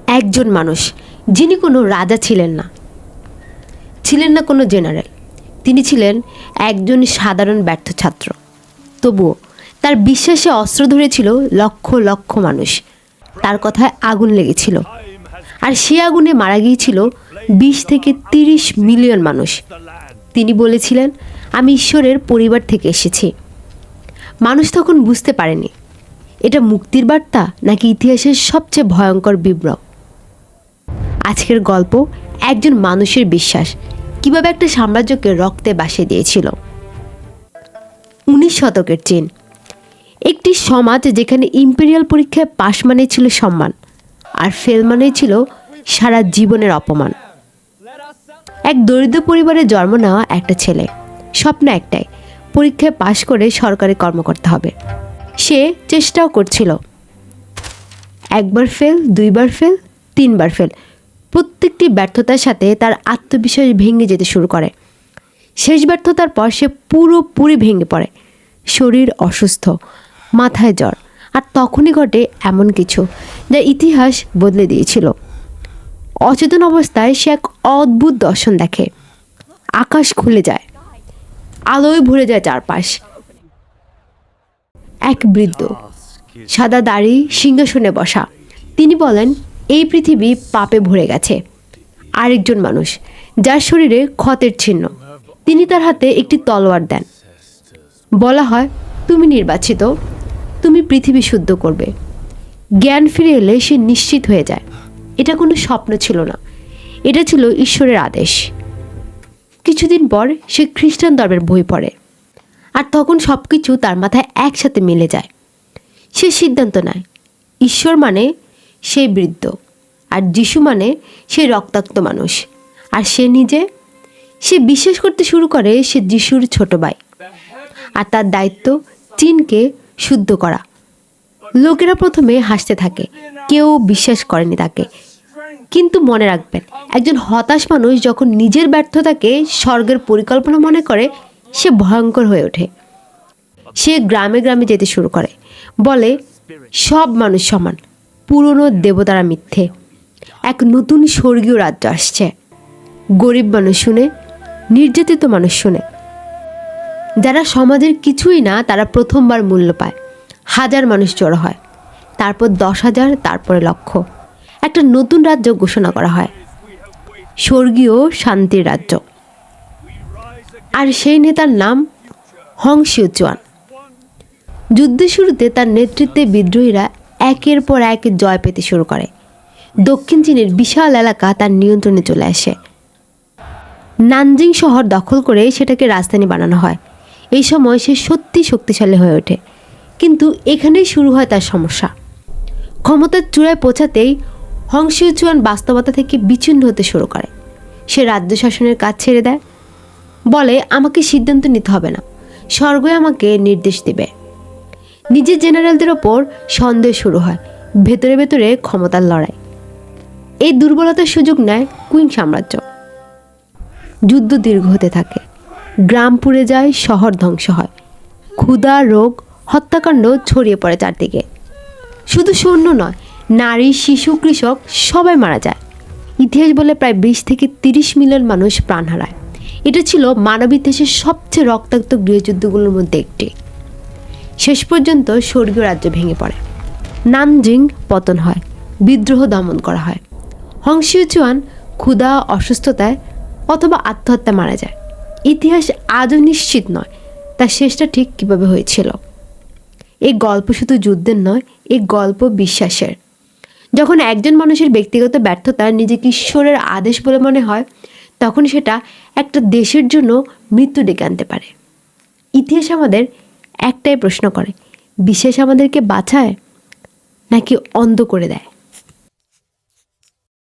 একজন মানুষ যিনি কোনো রাজা ছিলেন না, ছিলেন না কোনো জেনারেল। তিনি ছিলেন একজন সাধারণ ব্যর্থ ছাত্র। তবুও তার বিশ্বাসে অস্ত্র ধরেছিল লক্ষ লক্ষ মানুষ। তার কথায় আগুন লেগেছিল, আর সে আগুনে মারা গিয়েছিল 20 থেকে 30 মিলিয়ন মানুষ। তিনি বলেছিলেন, আমি ঈশ্বরের পরিবার থেকে এসেছি। মানুষ তখন বুঝতে পারেনি এটা মুক্তির বার্তা নাকি ইতিহাসের সবচেয়ে ভয়ঙ্কর বিপ্লব। আজকের গল্প একজন মানুষের বিশ্বাস কিভাবে একটা সাম্রাজ্যকে রক্তে ভাসিয়ে দিয়েছিল। 19 শতকের চীন, একটি সমাজ যেখানে ইম্পেরিয়াল পরীক্ষায় পাশ মানে ছিল সম্মান, আর ফেল মানে ছিল সারা জীবনের অপমান। এক দরিদ্র পরিবারে জন্ম নেওয়া একটা ছেলে, স্বপ্ন একটাই, পরীক্ষায় পাশ করে সরকারি কর্মকর্তা হবে। সে চেষ্টাও করছিল, একবার ফেল, 2বার ফেল, 3বার ফেল। প্রত্যেকটি ব্যর্থতার সাথে তার আত্মবিশ্বাস ভেঙে যেতে শুরু করে। শেষ ব্যর্থতার পর সে পুরোপুরি ভেঙে পড়ে। শরীর অসুস্থ, মাথায় জ্বর, আর তখনই ঘটে এমন কিছু যা ইতিহাস বদলে দিয়েছিল। অচেতন অবস্থায় সে এক অদ্ভুত দর্শন দেখে। আকাশ খুলে যায়, আলোয় ভরে যায় চারপাশ। এক বৃদ্ধ, সাদা দাড়ি, সিংহাসনে বসা। তিনি বলেন, এই পৃথিবী পাপে ভরে গেছে। আরেকজন মানুষ, যার শরীরে ক্ষতের চিহ্ন, তিনি তার হাতে একটি তলোয়ার দেন। বলা হয়, তুমি নির্বাচিত, তুমি পৃথিবী শুদ্ধ করবে। জ্ঞান ফিরে এলে সে নিশ্চিত হয়ে যায় এটা কোনো স্বপ্ন ছিল না, এটা ছিল ঈশ্বরের আদেশ। কিছুদিন পর সে খ্রিস্টান ধর্মের বই পড়ে, আর তখন সব কিছু তার মাথায় একসাথে মিলে যায়। সে সিদ্ধান্ত নেয়, ঈশ্বর মানে সেই বৃদ্ধ, আর যিশু মানে সেই রক্তাক্ত মানুষ, আর সে বিশ্বাস করতে শুরু করে সে যিশুর ছোট ভাই, আর তার দায়িত্ব চীনকে শুদ্ধ করা। লোকেরা প্রথমে হাসতে থাকে, কেউ বিশ্বাস করেনি তাকে। কিন্তু মনে রাখবেন, একজন হতাশ মানুষ যখন নিজের ব্যর্থতাকে স্বর্গের পরিকল্পনা মনে করে, সে ভয়ঙ্কর হয়ে ওঠে। সে গ্রামে গ্রামে যেতে শুরু করে, বলে সব মানুষ সমান, পুরনো দেবতারা মিথ্যে, এক নতুন স্বর্গীয় রাজ্য আসছে। গরিব মানুষ শুনে, নির্যাতিত মানুষ শুনে, যারা সমাজের কিছুই না তারা প্রথমবার মূল্য পায়। হাজার মানুষ জড়ো হয়, তারপর 10,000, তারপরে লক্ষ। একটা নতুন রাজ্য ঘোষণা করা হয়, স্বর্গীয় শান্তির রাজ্য। আর সেই নেতার নাম হং শিউচুয়ান। যুদ্ধের শুরুতে তার নেতৃত্বে বিদ্রোহীরা একের পর এক জয় পেতে শুরু করে। দক্ষিণ চীনের বিশাল এলাকা তার নিয়ন্ত্রণে চলে আসে। নানজিং শহর দখল করে সেটাকে রাজধানী বানানো হয়। এই সময় সে সত্যি শক্তিশালী হয়ে ওঠে, কিন্তু এখানেই শুরু হয় তার সমস্যা। ক্ষমতার চূড়ায় পৌঁছাতেই হং শিউচুয়ান বাস্তবতা থেকে বিচ্ছিন্ন হতে শুরু করে। সে রাজ্য শাসনের কাজ ছেড়ে দেয়, বলে আমাকে সিদ্ধান্ত নিতে হবে না, স্বর্গই আমাকে নির্দেশ দেবে। নিজের জেনারেলদের ওপর সন্দেহ শুরু হয়, ভেতরে ভেতরে ক্ষমতার লড়াই। এই দুর্বলতার সুযোগ নেয় কুইং সাম্রাজ্য। যুদ্ধ দীর্ঘ হতে থাকে, গ্রাম পুড়ে যায়, শহর ধ্বংস হয়, ক্ষুধা, রোগ, হত্যাকাণ্ড ছড়িয়ে পড়ে চারদিকে। শুধু সৈন্য নয়, নারী, শিশু, কৃষক সবাই মারা যায়। ইতিহাস বলে প্রায় 20 থেকে 30 মিলিয়ন মানুষ প্রাণ হারায়। এটা ছিল মানব ইতিহাসের সবচেয়ে রক্তাক্ত গৃহযুদ্ধগুলোর মধ্যে একটি। শেষ পর্যন্ত স্বর্গীয় রাজ্য ভেঙে পড়ে, নানজিং পতন হয়, বিদ্রোহ দমন করা হয়। হং শিউচুয়ান ক্ষুধা, অসুস্থতায় অথবা আত্মহত্যা মারা যায়। ইতিহাস আজও নিশ্চিত নয় তার শেষটা ঠিক কীভাবে হয়েছিল। এই গল্প শুধু যুদ্ধের নয়, এই গল্প বিশ্বাসের। যখন একজন মানুষের ব্যক্তিগত ব্যর্থতা নিজেকে ঈশ্বরের আদেশ বলে মনে হয়, তখন সেটা একটা দেশের জন্য মৃত্যু ডেকে আনতে পারে। ইতিহাস আমাদের একটাই প্রশ্ন করে, বিশ্বাস আমাদেরকে বাঁচায় নাকি অন্ধ করে দেয়?